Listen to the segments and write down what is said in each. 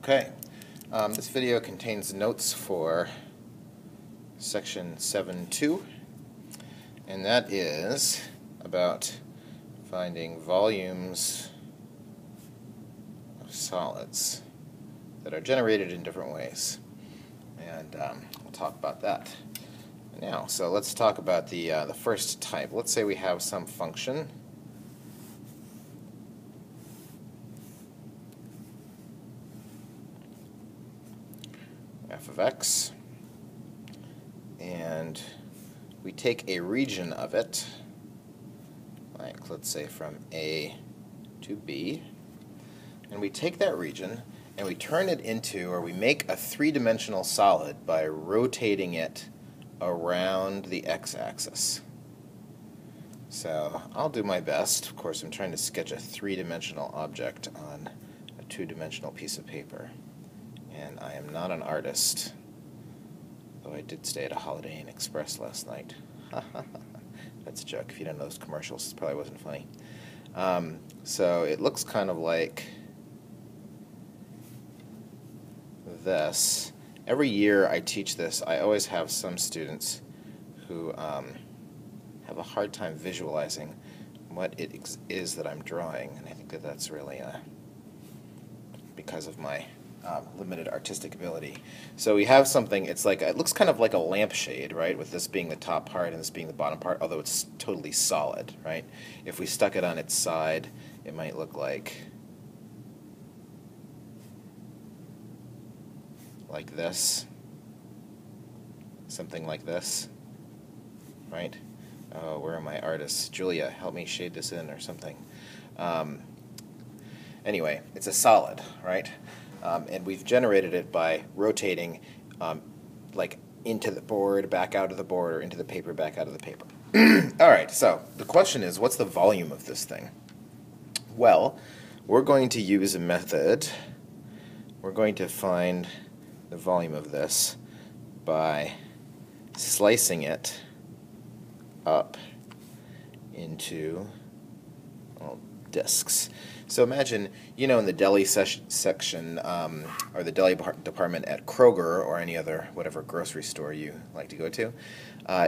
Okay, this video contains notes for section 7.2, and that is about finding volumes of solids that are generated in different ways, and we'll talk about that now. So let's talk about the first type. Let's say we have some function f of x, and we take a region of it, like let's say from A to B, and we take that region and we turn it into, or we make a three-dimensional solid by rotating it around the x-axis. So I'll do my best. Of course, I'm trying to sketch a three-dimensional object on a two-dimensional piece of paper. And I am not an artist, though I did stay at a Holiday Inn Express last night. That's a joke. If you don't know those commercials, it probably wasn't funny. So it looks kind of like this. Every year I teach this, I always have some students who have a hard time visualizing what it is that I'm drawing, and I think that that's really because of my limited artistic ability. So we have something, it looks kind of like a lampshade, right, with this being the top part and this being the bottom part, although it's totally solid, right? If we stuck it on its side, it might look like this, something like this, right? Oh, where are my artists? Julia, help me shade this in or something. Anyway, it's a solid, right? And we've generated it by rotating like into the board, back out of the board, or into the paper, back out of the paper. All right, so the question is, what's the volume of this thing? Well, we're going to use a method. We're going to find the volume of this by slicing it up into discs. So imagine, in the deli section or the deli department at Kroger or any other whatever grocery store you like to go to,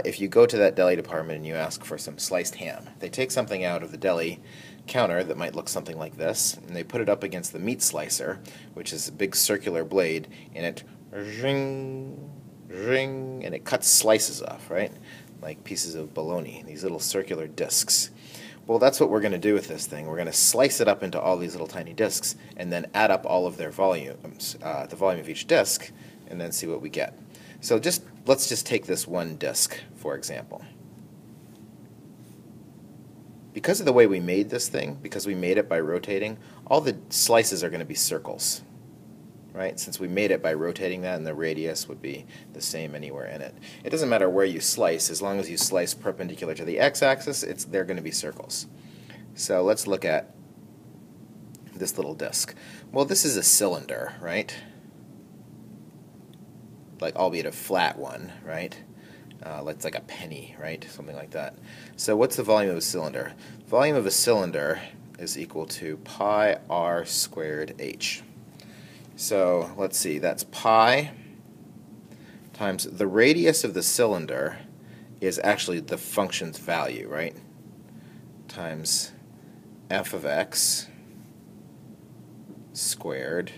if you go to that deli department and you ask for some sliced ham, they take something out of the deli counter that might look something like this, and they put it up against the meat slicer, which is a big circular blade, and it ring, ring, and it cuts slices off, right? Like pieces of bologna, these little circular discs. Well, that's what we're going to do with this thing. We're going to slice it up into all these little tiny discs and then add up all of their volumes, the volume of each disc, and then see what we get. So let's just take this one disc, for example. Because of the way we made this thing, because we made it by rotating, all the slices are going to be circles, right? Since we made it by rotating that, and the radius would be the same anywhere in it. It doesn't matter where you slice, as long as you slice perpendicular to the x-axis, they're going to be circles. So let's look at this little disc. Well, this is a cylinder, right? Albeit a flat one, right? It's like a penny, right? Something like that. So what's the volume of a cylinder? Volume of a cylinder is equal to pi r squared h. So let's see, that's pi times the radius of the cylinder is actually the function's value, right? Times f of x squared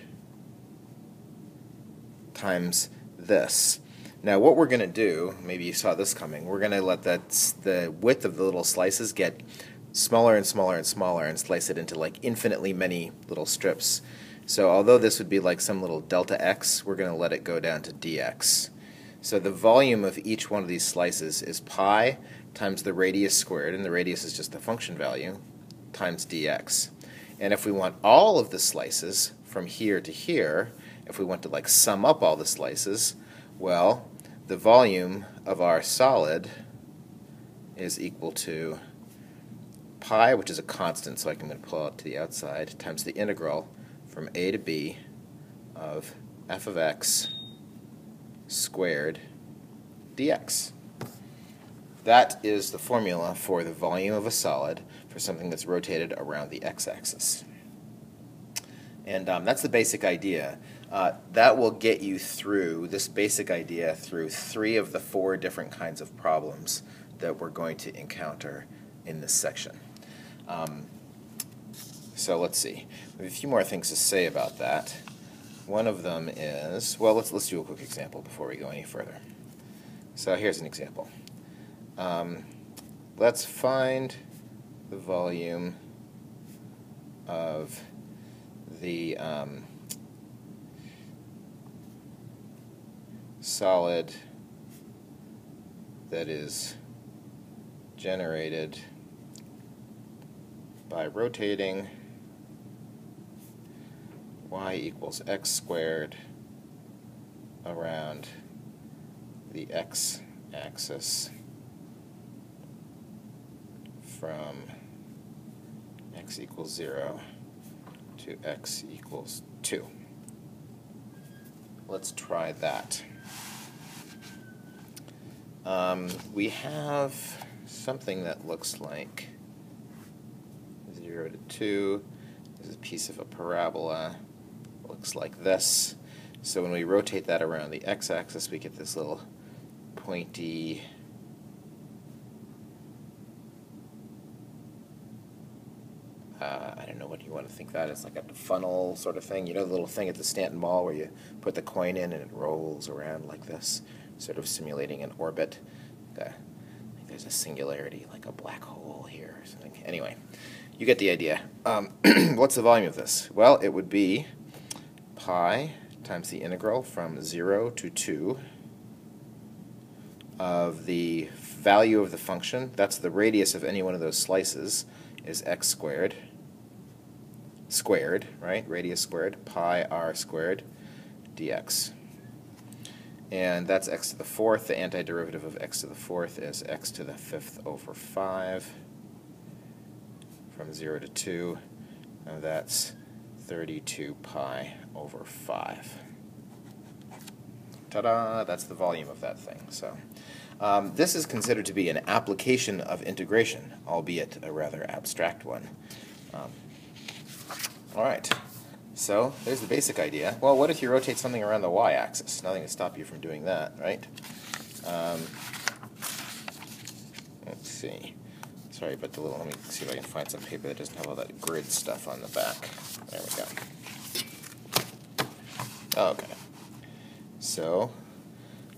times this. Now what we're going to do, maybe you saw this coming, we're going to let the width of the little slices get smaller and smaller and smaller and slice it into like infinitely many little strips. So although this would be like some little delta x, we're going to let it go down to dx. So the volume of each one of these slices is pi times the radius squared, and the radius is just the function value, times dx. And if we want all of the slices from here to here, if we want to sum up all the slices, well, the volume of our solid is equal to pi, which is a constant, so I'm going to pull it to the outside, times the integral from a to b of f of x squared dx. That is the formula for the volume of a solid for something that's rotated around the x-axis. And that's the basic idea. That will get you through this basic idea through 3 of the 4 different kinds of problems that we're going to encounter in this section. So let's see. We have a few more things to say about that. One of them is, well, let's do a quick example before we go any further. So here's an example. Let's find the volume of the solid that is generated by rotating y equals x squared around the x-axis from x equals 0 to x equals 2. Let's try that. We have something that looks like 0 to 2. This is a piece of a parabola. Looks like this. So when we rotate that around the x-axis, we get this little pointy I don't know what you want to think that is, like a funnel sort of thing. You know the little thing at the Stanton Mall where you put the coin in and it rolls around like this, sort of simulating an orbit. I think there's a singularity, like a black hole here or something. Anyway, you get the idea. What's the volume of this? Well, it would be pi times the integral from 0 to 2 of the value of the function. That's the radius of any one of those slices, is x squared. Squared, right? Radius squared, pi r squared dx. And that's x to the 4th. The antiderivative of x to the 4th is x to the 5th over 5 from 0 to 2. And that's 32 pi over 5. Ta-da! That's the volume of that thing. So this is considered to be an application of integration, albeit a rather abstract one. All right, so there's the basic idea. Well, what if you rotate something around the y-axis? Nothing to stop you from doing that, right? Let's see. Sorry about the little, let me see if I can find some paper that doesn't have all that grid stuff on the back. There we go. Okay. So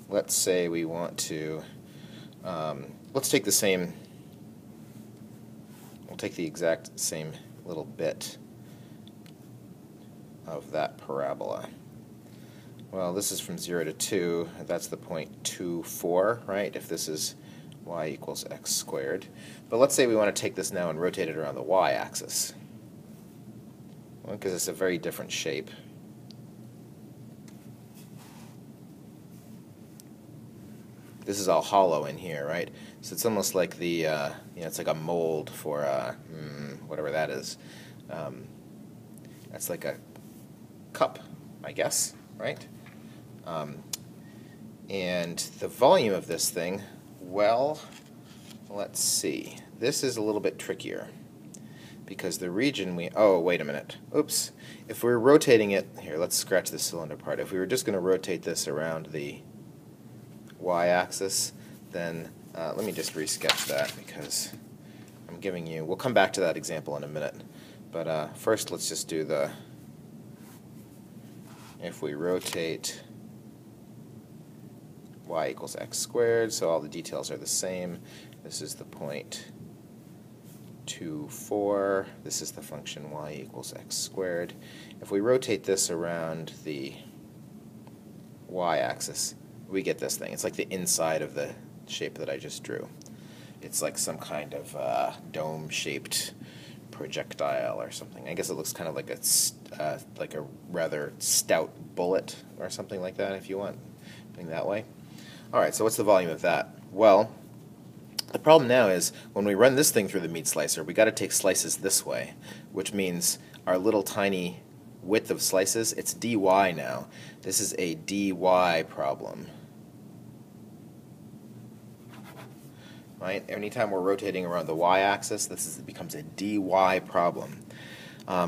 let's say we want to, let's take the same, we'll take the exact same little bit of that parabola. Well, this is from 0 to 2, that's the point 2, 4, right? If this is y equals x squared. But let's say we want to take this now and rotate it around the y-axis. Well, because it's a very different shape. This is all hollow in here, right? So it's almost like the, you know, it's like a mold for whatever that is. That's like a cup, I guess, right? And the volume of this thing, well, let's see. This is a little bit trickier because the region we, oh, wait a minute. Oops. If we're rotating it, here, let's scratch the cylinder part. If we were just going to rotate this around the y-axis, then let me just resketch that because I'm giving you, we'll come back to that example in a minute. But first let's just do the, if we rotate y equals x squared, so all the details are the same. This is the point 2, 4. This is the function y equals x squared. If we rotate this around the y-axis, we get this thing. It's like the inside of the shape that I just drew. It's like some kind of dome-shaped projectile or something. I guess it looks kind of like a rather stout bullet or something like that, if you want, something that way. All right, so what's the volume of that? Well, the problem now is when we run this thing through the meat slicer, we got to take slices this way, which means our little tiny width of slices, it's dy now. This is a dy problem. Right? Anytime we're rotating around the y-axis, becomes a dy problem.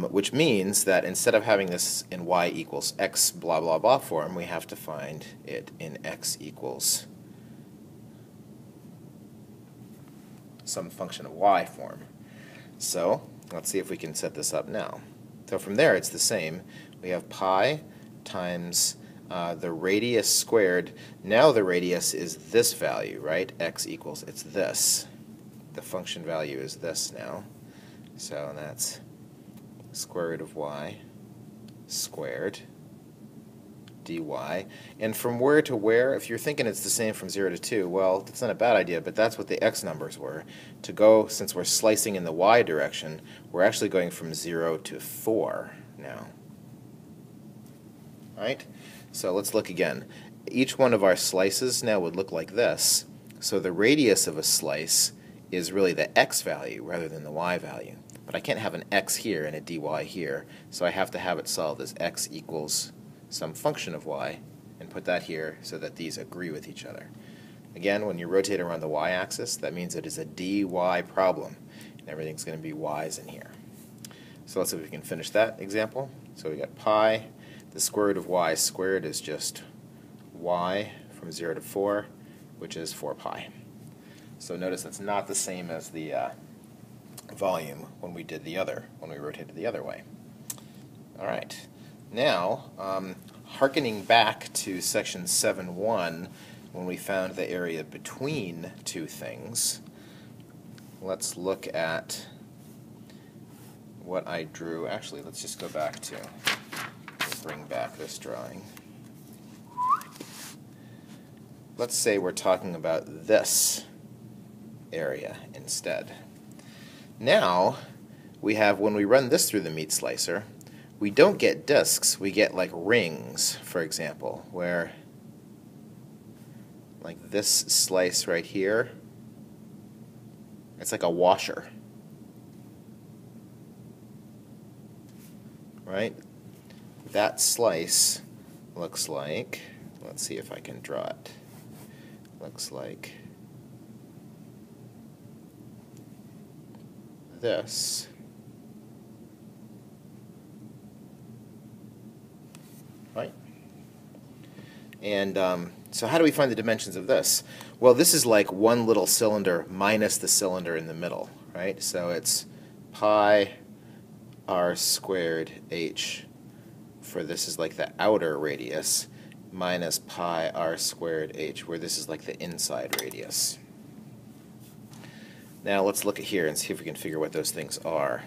which means that instead of having this in y equals x blah blah blah form, we have to find it in x equals some function of y form. So let's see if we can set this up now. So from there it's the same. We have pi times the radius squared. Now the radius is this value, right? X equals, it's this. The function value is this now. So that's square root of y squared dy. And from where to where, if you're thinking it's the same from 0 to 2, well, that's not a bad idea, but that's what the x numbers were. To go, since we're slicing in the y direction, we're actually going from 0 to 4 now. Right? So let's look again. Each one of our slices now would look like this. So the radius of a slice is really the x value rather than the y value. But I can't have an x here and a dy here, so I have to have it solved as x equals some function of y and put that here so that these agree with each other. Again, when you rotate around the y-axis, that means it is a dy problem, and everything's going to be y's in here. So let's see if we can finish that example. So we got pi. The square root of y squared is just y from 0 to 4, which is 4 pi. So notice that's not the same as the volume when we rotated the other way. All right. Now, hearkening back to section 7.1, when we found the area between two things, let's look at what I drew. Actually, let's just go back to bring back this drawing. Let's say we're talking about this area instead. Now, we have, when we run this through the meat slicer, we don't get discs, we get like rings, for example, where like this slice right here, it's like a washer, right? That slice looks like, let's see if I can draw it, looks like this. Right? And so how do we find the dimensions of this? Well, this is like one little cylinder minus the cylinder in the middle, right? So it's pi r squared h for this is like the outer radius minus pi r squared h, where this is like the inside radius. Now let's look at here and see if we can figure what those things are.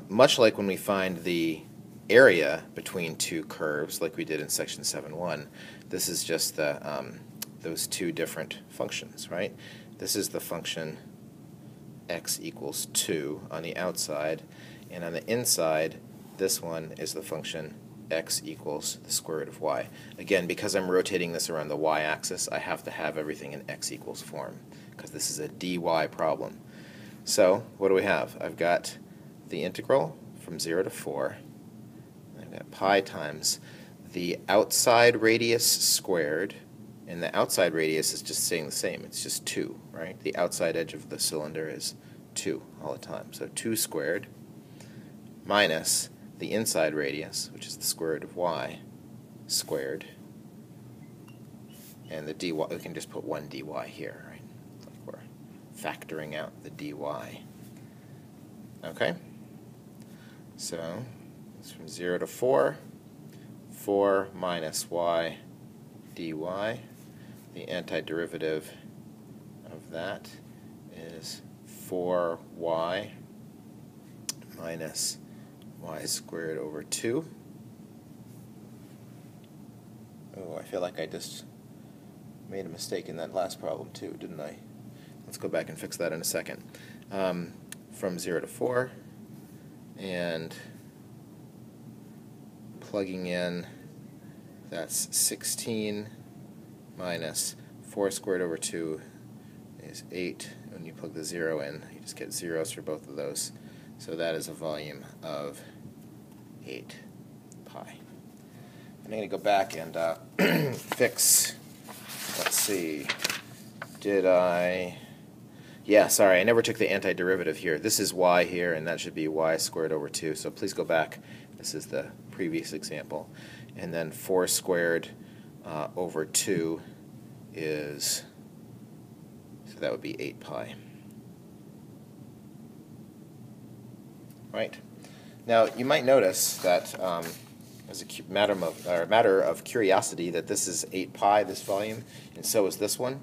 Much like when we find the area between two curves, like we did in section 7.1, this is just the those two different functions, right? This is the function x equals 2 on the outside, and on the inside, this one is the function x equals the square root of y. Again, because I'm rotating this around the y-axis, I have to have everything in x equals form, because this is a dy problem. So, what do we have? I've got the integral from 0 to 4. I've got pi times the outside radius squared, and the outside radius is just staying the same. It's just 2, right? The outside edge of the cylinder is 2 all the time. So 2 squared minus the inside radius, which is the square root of y squared, and the dy, we can just put 1 dy here, right? Like we're factoring out the dy. Okay? So it's from 0 to 4, 4 minus y dy. The antiderivative of that is 4y minus y squared over 2. Oh, I feel like I just made a mistake in that last problem too, didn't I? Let's go back and fix that in a second. From 0 to 4, and plugging in, that's 16 minus 4 squared over 2 is 8. When you plug the 0 in, you just get zeros for both of those. So that is a volume of 8 pi. I'm going to go back and fix, let's see, Yeah, sorry, I never took the antiderivative here. This is y here, and that should be y squared over 2. So please go back. This is the previous example. And then 4 squared over 2 is, so that would be 8 pi. Right. Now, you might notice that as a matter of curiosity that this is 8 pi, this volume, and so is this one.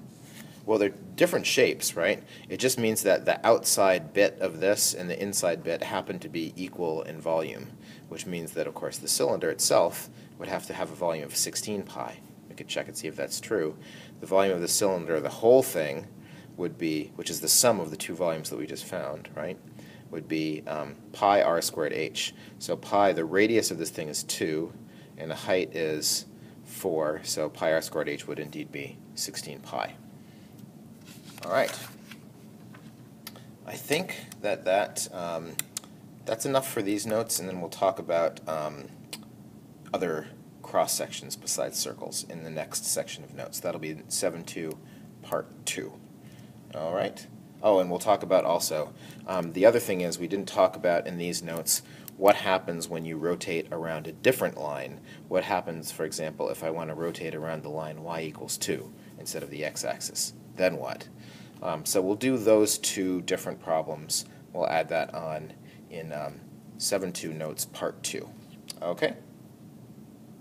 Well, they're different shapes, right? It just means that the outside bit of this and the inside bit happen to be equal in volume, which means that, of course, the cylinder itself would have to have a volume of 16 pi. We could check and see if that's true. The volume of the cylinder, the whole thing, would be, which is the sum of the two volumes that we just found, right, would be pi r squared h. So pi, the radius of this thing is 2, and the height is 4, so pi r squared h would indeed be 16 pi. All right. I think that that's enough for these notes, and then we'll talk about other cross-sections besides circles in the next section of notes. That'll be 7.2, Part 2. All right. Oh, and we'll talk about also, the other thing is we didn't talk about in these notes what happens when you rotate around a different line. What happens, for example, if I want to rotate around the line y equals 2 instead of the x-axis? Then what? So we'll do those two different problems. We'll add that on in 7.2 Notes Part 2. Okay?